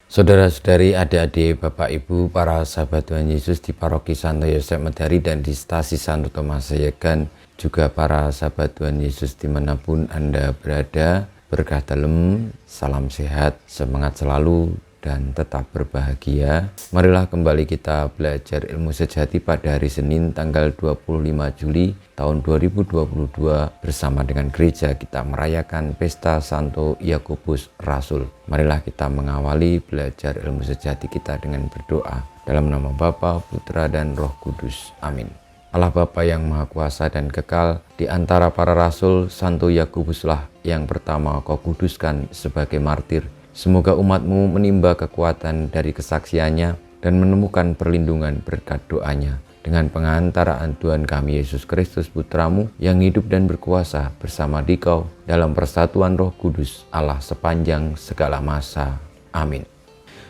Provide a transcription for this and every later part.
Saudara-saudari, adik-adik, Bapak Ibu, para sahabat Tuhan Yesus di Paroki Santo Yosef Medari dan di Stasi Santo Tomas Sayegan, juga para sahabat Tuhan Yesus dimanapun Anda berada, berkah dalam, salam sehat, semangat selalu, dan tetap berbahagia. Marilah kembali kita belajar ilmu sejati pada hari Senin tanggal 25 Juli tahun 2022 bersama dengan gereja kita merayakan Pesta Santo Yakobus Rasul. Marilah kita mengawali belajar ilmu sejati kita dengan berdoa. Dalam nama Bapa, Putra, dan Roh Kudus. Amin. Allah Bapa yang Maha Kuasa dan Kekal, di antara para rasul, Santo Yakobuslah yang pertama Kau kuduskan sebagai martir. Semoga umat-Mu menimba kekuatan dari kesaksiannya dan menemukan perlindungan berkat doanya. Dengan pengantaraan Tuhan kami Yesus Kristus Putra-Mu yang hidup dan berkuasa bersama Dikau dalam persatuan Roh Kudus Allah sepanjang segala masa. Amin.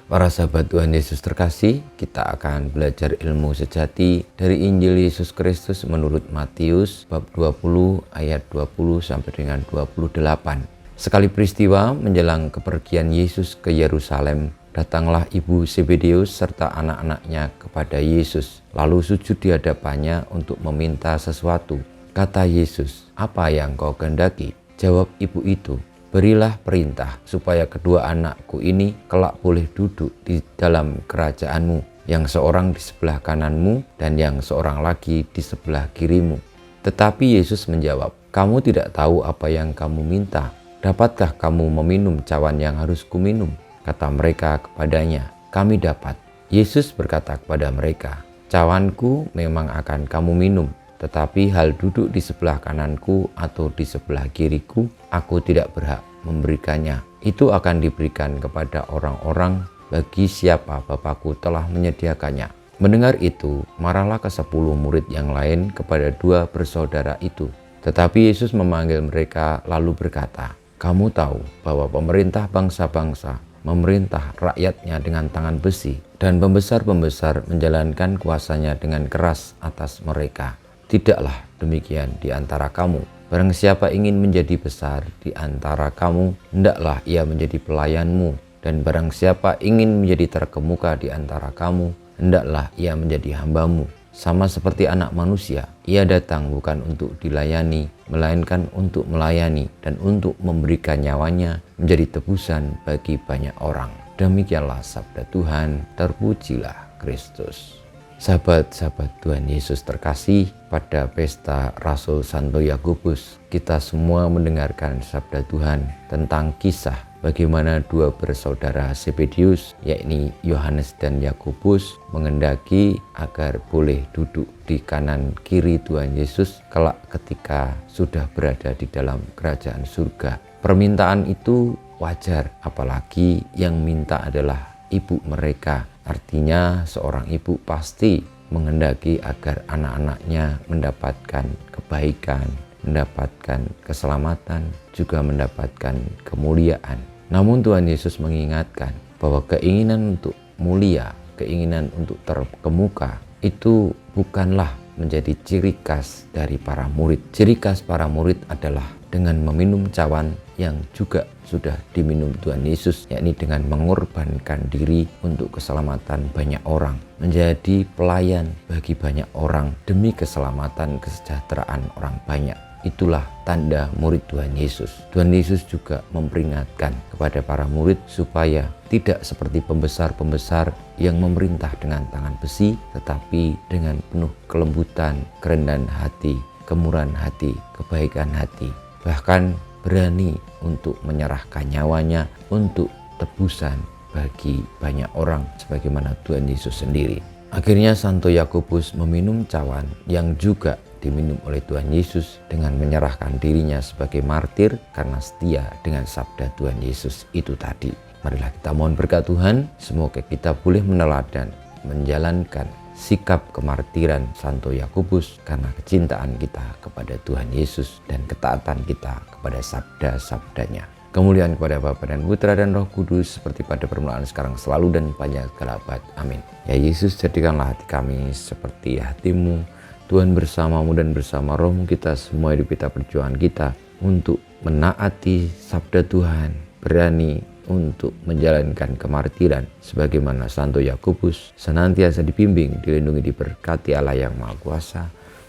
Para sahabat Tuhan Yesus terkasih, kita akan belajar ilmu sejati dari Injil Yesus Kristus menurut Matius bab 20 ayat 20 sampai dengan 28. Sekali peristiwa menjelang kepergian Yesus ke Yerusalem, datanglah ibu Zebedeus serta anak-anaknya kepada Yesus, lalu sujud di hadapannya untuk meminta sesuatu. Kata Yesus, "Apa yang kau kehendaki?" Jawab ibu itu, "Berilah perintah supaya kedua anakku ini kelak boleh duduk di dalam kerajaan-Mu, yang seorang di sebelah kanan-Mu dan yang seorang lagi di sebelah kiri-Mu." Tetapi Yesus menjawab, "Kamu tidak tahu apa yang kamu minta. Dapatkah kamu meminum cawan yang harus kuminum?" Kata mereka kepadanya, "Kami dapat." Yesus berkata kepada mereka, "Cawanku memang akan kamu minum, tetapi hal duduk di sebelah kananku atau di sebelah kiriku, aku tidak berhak memberikannya. Itu akan diberikan kepada orang-orang bagi siapa Bapakku telah menyediakannya." Mendengar itu, marahlah ke-10 murid yang lain kepada 2 bersaudara itu. Tetapi Yesus memanggil mereka lalu berkata, "Kamu tahu bahwa pemerintah bangsa-bangsa memerintah rakyatnya dengan tangan besi, dan pembesar-pembesar menjalankan kuasanya dengan keras atas mereka. Tidaklah demikian di antara kamu. Barang siapa ingin menjadi besar di antara kamu, hendaklah ia menjadi pelayanmu. Dan barang siapa ingin menjadi terkemuka di antara kamu, hendaklah ia menjadi hambamu. Sama seperti Anak Manusia, ia datang bukan untuk dilayani, melainkan untuk melayani dan untuk memberikan nyawanya menjadi tebusan bagi banyak orang." Demikianlah sabda Tuhan, terpujilah Kristus. Sahabat-sahabat Tuhan Yesus terkasih, pada pesta Rasul Santo Yakobus, kita semua mendengarkan sabda Tuhan tentang kisah bagaimana 2 bersaudara Zebedeus, yakni Yohanes dan Yakobus, mengendaki agar boleh duduk di kanan kiri Tuhan Yesus kelak ketika sudah berada di dalam kerajaan surga. Permintaan itu wajar, apalagi yang minta adalah ibu mereka. Artinya seorang ibu pasti menghendaki agar anak-anaknya mendapatkan kebaikan, mendapatkan keselamatan, juga mendapatkan kemuliaan. Namun Tuhan Yesus mengingatkan bahwa keinginan untuk mulia, keinginan untuk terkemuka itu bukanlah menjadi ciri khas dari para murid. Ciri khas para murid adalah dengan meminum cawan yang juga sudah diminum Tuhan Yesus, yakni dengan mengorbankan diri untuk keselamatan banyak orang, menjadi pelayan bagi banyak orang demi keselamatan kesejahteraan orang banyak. Itulah tanda murid Tuhan Yesus. Tuhan Yesus juga memperingatkan kepada para murid supaya tidak seperti pembesar-pembesar yang memerintah dengan tangan besi, tetapi dengan penuh kelembutan, kerendahan hati, kemurahan hati, kebaikan hati. Bahkan berani untuk menyerahkan nyawanya untuk tebusan bagi banyak orang sebagaimana Tuhan Yesus sendiri. Akhirnya Santo Yakobus meminum cawan yang juga diminum oleh Tuhan Yesus dengan menyerahkan dirinya sebagai martir karena setia dengan sabda Tuhan Yesus itu tadi. Marilah kita mohon berkat Tuhan, semoga kita boleh meneladan, menjalankan sikap kemartiran Santo Yakobus karena kecintaan kita kepada Tuhan Yesus dan ketaatan kita kepada sabda-sabdanya. Kemuliaan kepada Bapa dan Putra dan Roh Kudus seperti pada permulaan, sekarang, selalu, dan panjang segala abad. Amin. Ya Yesus, jadikanlah hati kami seperti hati-Mu. Tuhan bersama-Mu dan bersama Roh-Mu kita semua hidup kita, perjuangan kita untuk menaati sabda Tuhan, berani untuk menjalankan kemartiran sebagaimana Santo Yakobus, senantiasa dibimbing, dilindungi, diberkati Allah yang Maha Kuasa,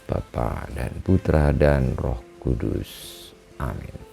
Bapa dan Putra dan Roh Kudus. Amin.